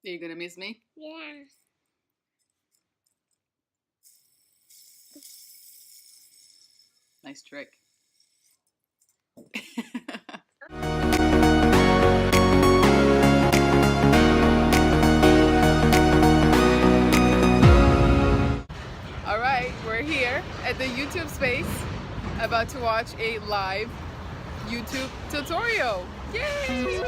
Are you gonna miss me? Yeah. Nice trick. Alright, we're here at the YouTube space about to watch a live YouTube tutorial. Yay!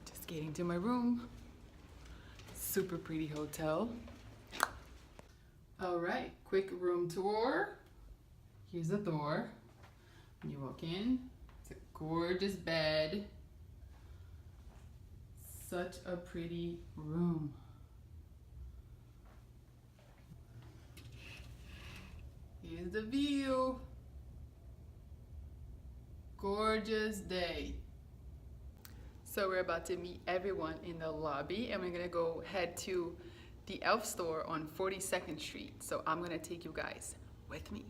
Just getting to my room. Super pretty hotel. All right, quick room tour. Here's the door. When you walk in, it's a gorgeous bed. Such a pretty room. Here's the view. Gorgeous day. So we're about to meet everyone in the lobby and we're gonna go head to the Elf store on 42nd Street. So I'm gonna take you guys with me.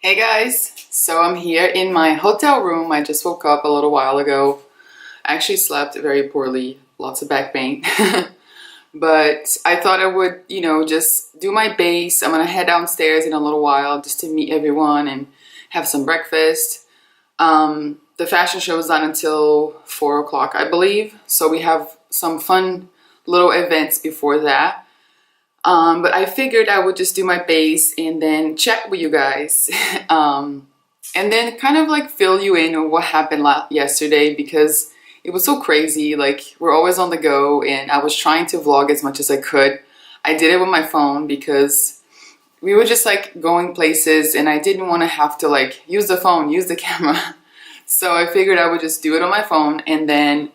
Hey guys, so I'm here in my hotel room. I just woke up a little while ago. I actually slept very poorly, lots of back pain. But I thought I would, you know, just do my base. I'm gonna head downstairs in a little while just to meet everyone and have some breakfast. The fashion show is not until 4 o'clock, I believe. So we have some fun little events before that. But I figured I would just do my base and then chat with you guys. And then kind of like fill you in on what happened yesterday, because it was so crazy. Like, we're always on the go, and I was trying to vlog as much as I could. I did it with my phone because we were just like going places, and I didn't want to have to like use the phone, use the camera. So I figured I would just do it on my phone, and then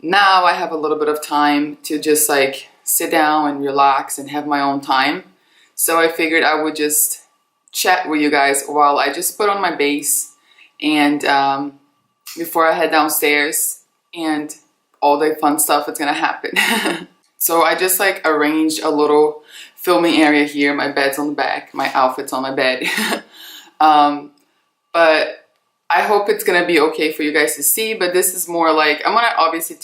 now I have a little bit of time to just like sit down and relax and have my own time. So I figured I would just chat with you guys while I just put on my base, and before I head downstairs and all the fun stuff that's gonna happen. So I just like arranged a little filming area here. My bed's on the back, my outfit's on my bed. But I hope it's gonna be okay for you guys to see. But this is more like, I'm gonna obviously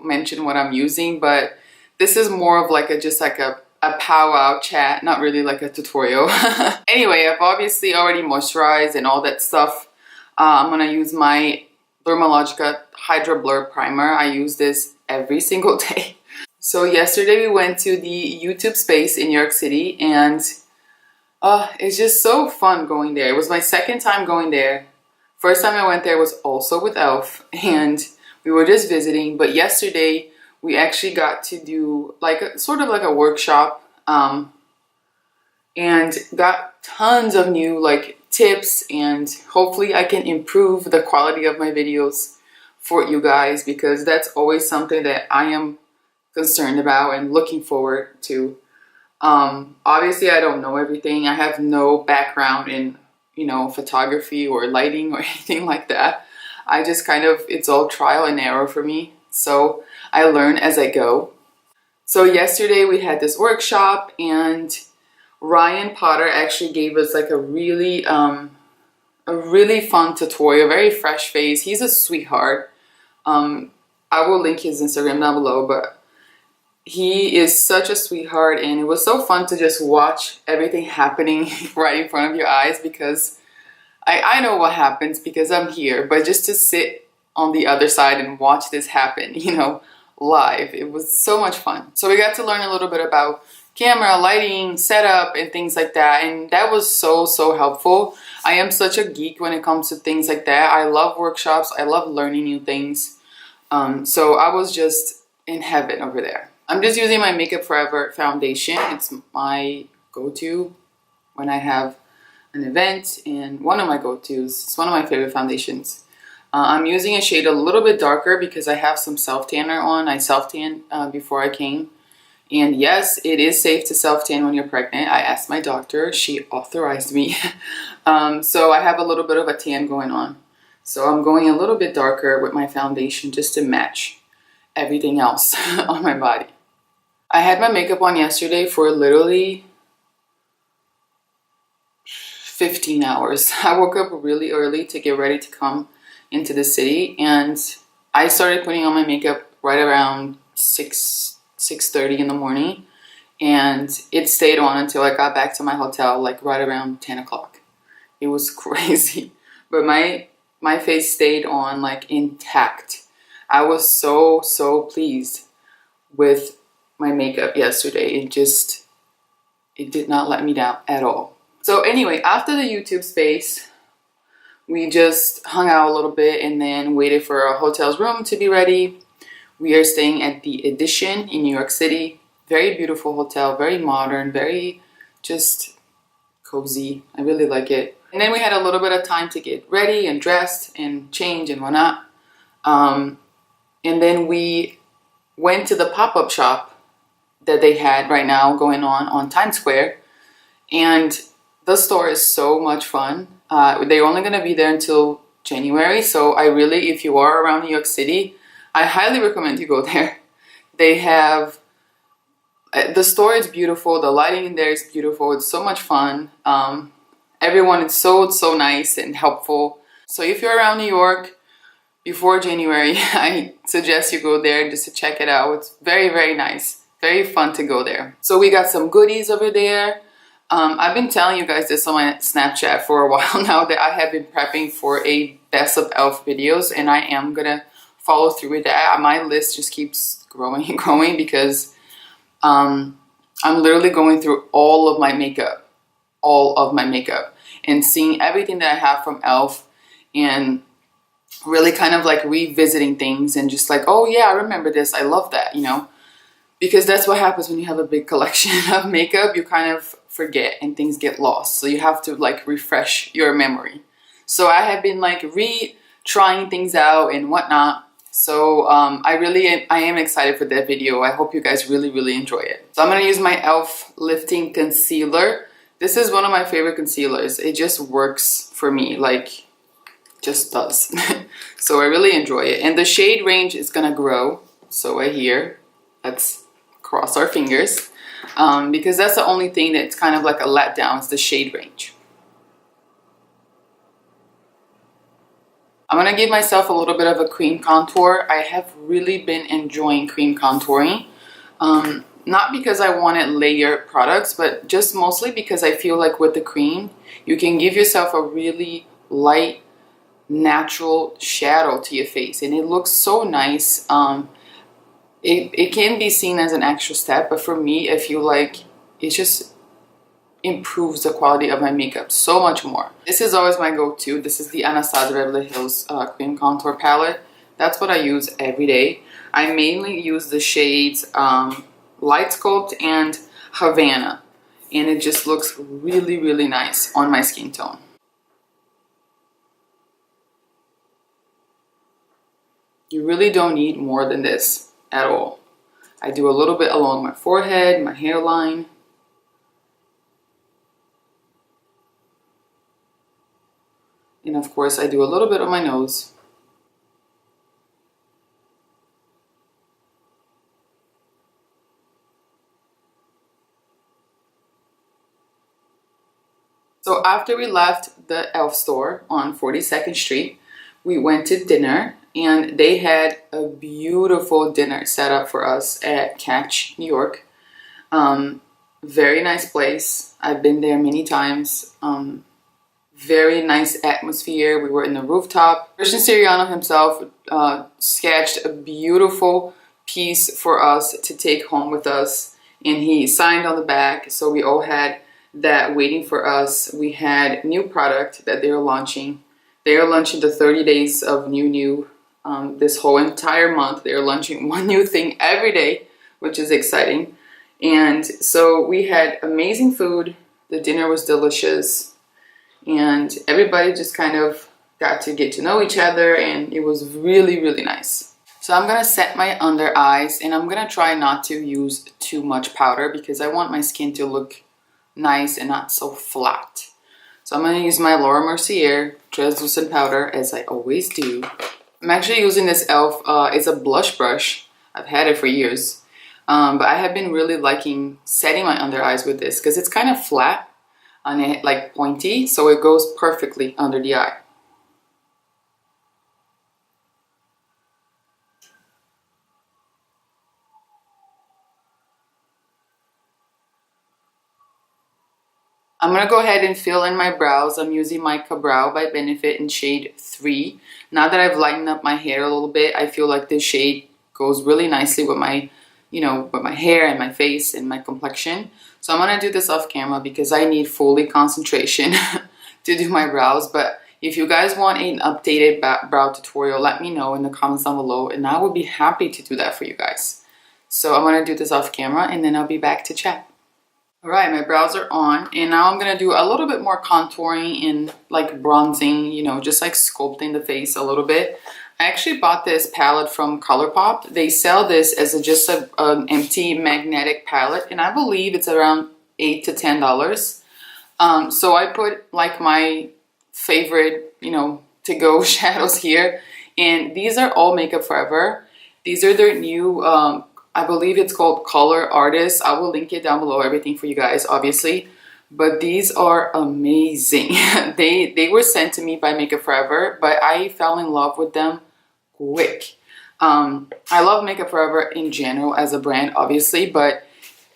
mention what I'm using, but this is more of like just like a powwow chat, not really like a tutorial. Anyway, I've obviously already moisturized and all that stuff. I'm gonna use my Dermalogica Hydrablur primer. I use this every single day. So yesterday we went to the YouTube space in New York City, and it's just so fun going there. It was my second time going there. First time I went there was also with Elf, and we were just visiting. But yesterday we actually got to do like sort of like a workshop, and got tons of new like tips, and hopefully I can improve the quality of my videos for you guys, because that's always something that I am concerned about and looking forward to. Obviously I don't know everything. I have no background in, you know, photography or lighting or anything like that. I just kind of, it's all trial and error for me. So I learn as I go. So yesterday we had this workshop, and Ryan Potter actually gave us like a really fun tutorial, very fresh face. He's a sweetheart. I will link his Instagram down below, but he is such a sweetheart, and it was so fun to just watch everything happening right in front of your eyes, because I know what happens because I'm here, but just to sit on the other side and watch this happen, you know, live, it was so much fun. So we got to learn a little bit about camera, lighting, setup, and things like that, and that was so helpful. I am such a geek when it comes to things like that. I love workshops. I love learning new things. So I was just in heaven over there. I'm just using my Makeup Forever foundation. It's my go-to when I have an event, and one of my go-tos. It's one of my favorite foundations. I'm using a shade a little bit darker because I have some self-tanner on. I self-tanned before I came. And yes, it is safe to self-tan when you're pregnant. I asked my doctor. She authorized me. So I have a little bit of a tan going on. So I'm going a little bit darker with my foundation just to match everything else on my body. I had my makeup on yesterday for literally 15 hours. I woke up really early to get ready to come into the city, and I started putting on my makeup right around 6:30 in the morning, and it stayed on until I got back to my hotel, like right around 10 o'clock. It was crazy, but my face stayed on like intact. I was so pleased with my makeup yesterday. It did not let me down at all. So anyway, after the YouTube space, we just hung out a little bit and then waited for our hotel's room to be ready. We are staying at the Edition in New York City. Very beautiful hotel, very modern, very just cozy. I really like it. And then we had a little bit of time to get ready and dressed and change and whatnot. And then we went to the pop-up shop that they had right now going on Times Square. And the store is so much fun. They're only going to be there until January. So I really, if you are around New York City, I highly recommend you go there. They have, the store is beautiful. The lighting in there is beautiful. It's so much fun. Everyone is so nice and helpful. So if you're around New York before January, I suggest you go there just to check it out. It's very nice. Very fun to go there. So we got some goodies over there. I've been telling you guys this on my Snapchat for a while now, that I have been prepping for a best of e.l.f. videos, and I am gonna follow through with that. My list just keeps growing and growing because I'm literally going through all of my makeup, and seeing everything that I have from e.l.f. and really kind of like revisiting things and just like, oh yeah, I remember this, I love that, you know, because that's what happens when you have a big collection of makeup. You kind of forget and things get lost, so you have to like refresh your memory. So I have been like trying things out and whatnot. So I am excited for that video. I hope you guys really enjoy it. So I'm gonna use my e.l.f. lifting concealer. This is one of my favorite concealers. It just works for me, like just does. So I really enjoy it, and the shade range is gonna grow. So right here, let's cross our fingers, because that's the only thing that's kind of like a letdown, is the shade range. I'm gonna give myself a little bit of a cream contour. I have really been enjoying cream contouring, not because I wanted layered products, but just mostly because I feel like with the cream you can give yourself a really light, natural shadow to your face, and it looks so nice. It can be seen as an extra step, but for me, I feel like it just improves the quality of my makeup so much more. This is always my go-to. This is the Anastasia Beverly Hills cream contour palette. That's what I use every day. I mainly use the shades Light Sculpt and Havana, and it just looks really nice on my skin tone. You really don't need more than this at all. I do a little bit along my forehead, my hairline. And of course I do a little bit on my nose. So after we left the e.l.f. store on 42nd Street, we went to dinner, and they had a beautiful dinner set up for us at Catch, New York. Very nice place. I've been there many times. Very nice atmosphere. We were in the rooftop. Christian Siriano himself sketched a beautiful piece for us to take home with us, and he signed on the back, so we all had that waiting for us. We had new product that they were launching. They are launching the 30 days of new. This whole entire month, they are launching one new thing every day, which is exciting. And so we had amazing food. The dinner was delicious, and everybody just kind of got to get to know each other, and it was really nice. So I'm gonna set my under eyes, and I'm gonna try not to use too much powder because I want my skin to look nice and not so flat. So I'm gonna use my Mercier translucent powder, as I always do. I'm actually using this e.l.f. It's a blush brush. I've had it for years, but I have been really liking setting my under eyes with this because it's kind of flat and it like pointy, so it goes perfectly under the eye. I'm gonna go ahead and fill in my brows. I'm using my Brow by Benefit in shade 3. Now that I've lightened up my hair a little bit, I feel like this shade goes really nicely with my, with my hair and my face and my complexion. So I'm gonna do this off camera because I need fully concentration to do my brows. But if you guys want an updated brow tutorial, let me know in the comments down below, and I would be happy to do that for you guys. So I'm gonna do this off camera, and then I'll be back to chat. Alright, my brows are on, and now I'm going to do a little bit more contouring and like bronzing, just like sculpting the face a little bit. I actually bought this palette from ColourPop. They sell this as just an empty magnetic palette, and I believe it's around $8 to $10. So I put like my favorite, to-go shadows here, and these are all Makeup Forever. These are their new I believe it's called Color Artist. I will link it down below, everything for you guys, obviously. But these are amazing. They were sent to me by Makeup Forever, but I fell in love with them quick. I love Makeup Forever in general as a brand, obviously, but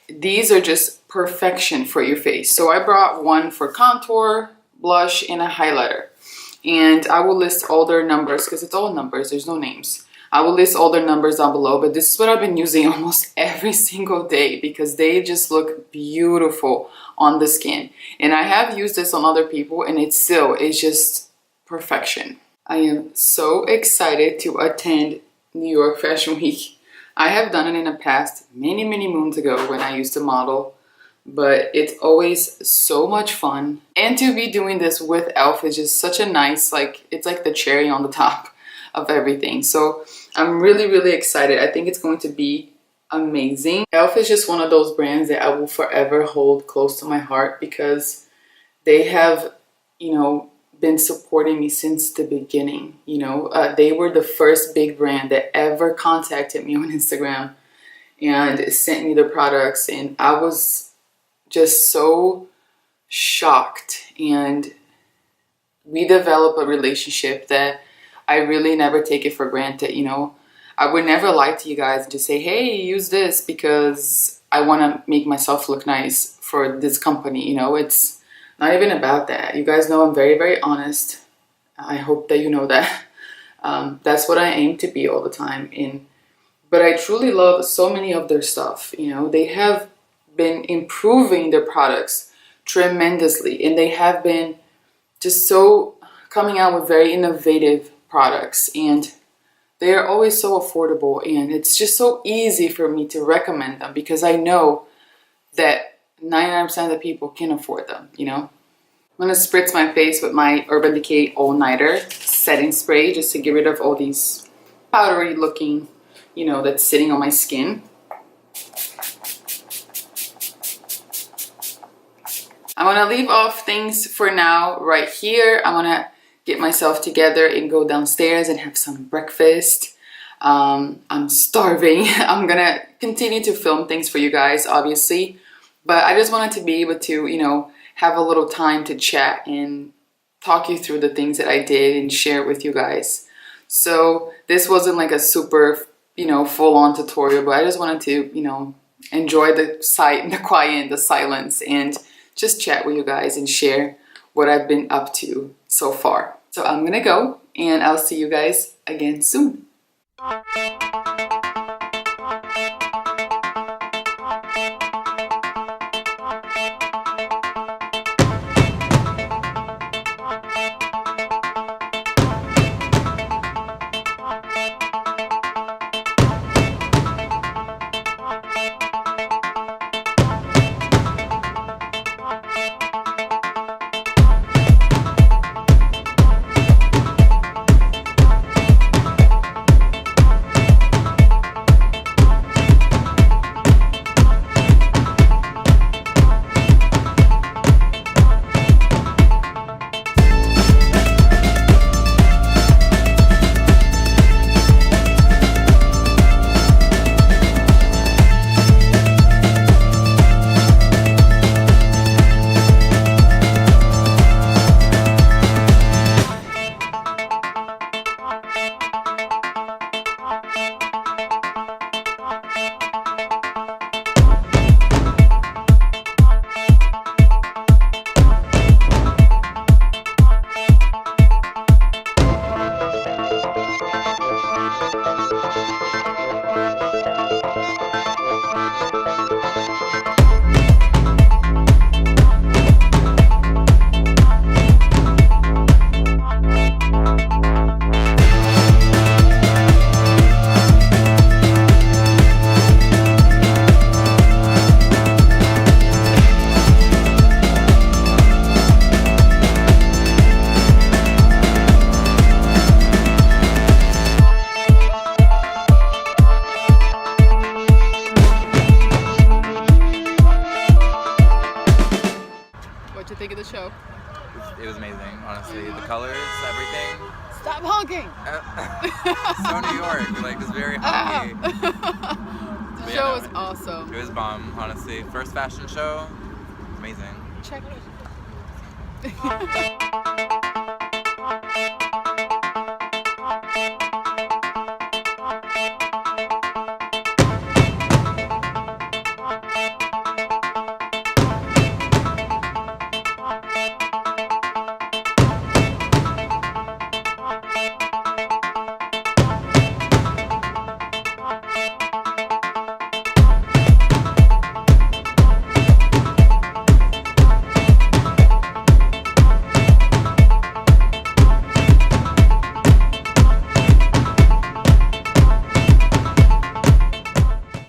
these are just perfection for your face. So I brought one for contour, blush, and a highlighter. and I will list all their numbers because it's all numbers, there's no names. I will list all their numbers down below, but this is what I've been using almost every single day because they just look beautiful on the skin. And I have used this on other people and it's just perfection. I am so excited to attend New York Fashion Week. I have done it in the past many moons ago when I used to model, but it's always so much fun. And to be doing this with e.l.f. is just such a nice, like, it's like the cherry on the top of everything. So I'm really excited. I think it's going to be amazing. e.l.f. is just one of those brands that I will forever hold close to my heart because they have, you know, been supporting me since the beginning. You know, they were the first big brand that ever contacted me on Instagram and sent me the products, and I was just so shocked. And we developed a relationship that I really never take it for granted. You know, I would never lie to you guys and just say, hey, use this because I want to make myself look nice for this company. You know, it's not even about that. You guys know I'm very honest. I hope that you know that. That's what I aim to be all the time. But I truly love so many of their stuff. You know, they have been improving their products tremendously, and they have been just so coming out with very innovative products, and they are always so affordable, and it's just so easy for me to recommend them because I know that 99% of the people can afford them, you know. I'm gonna spritz my face with my Urban Decay All Nighter setting spray just to get rid of all these powdery looking, you know, that's sitting on my skin. I'm gonna leave off things for now right here. I'm gonna get myself together and go downstairs and have some breakfast. I'm starving. I'm gonna continue to film things for you guys, obviously, but I just wanted to be able to, you know, have a little time to chat and talk you through the things that I did and share it with you guys. So this wasn't like a super, you know, full-on tutorial, but I just wanted to, you know, enjoy the quiet, the silence, and just chat with you guys and share what I've been up to so far. So I'm gonna go, and I'll see you guys again soon. It was amazing, honestly. The colors, everything. Stop honking! So New York, like, it's very honky. The show was awesome. It was bomb, honestly. First fashion show, amazing. Check it.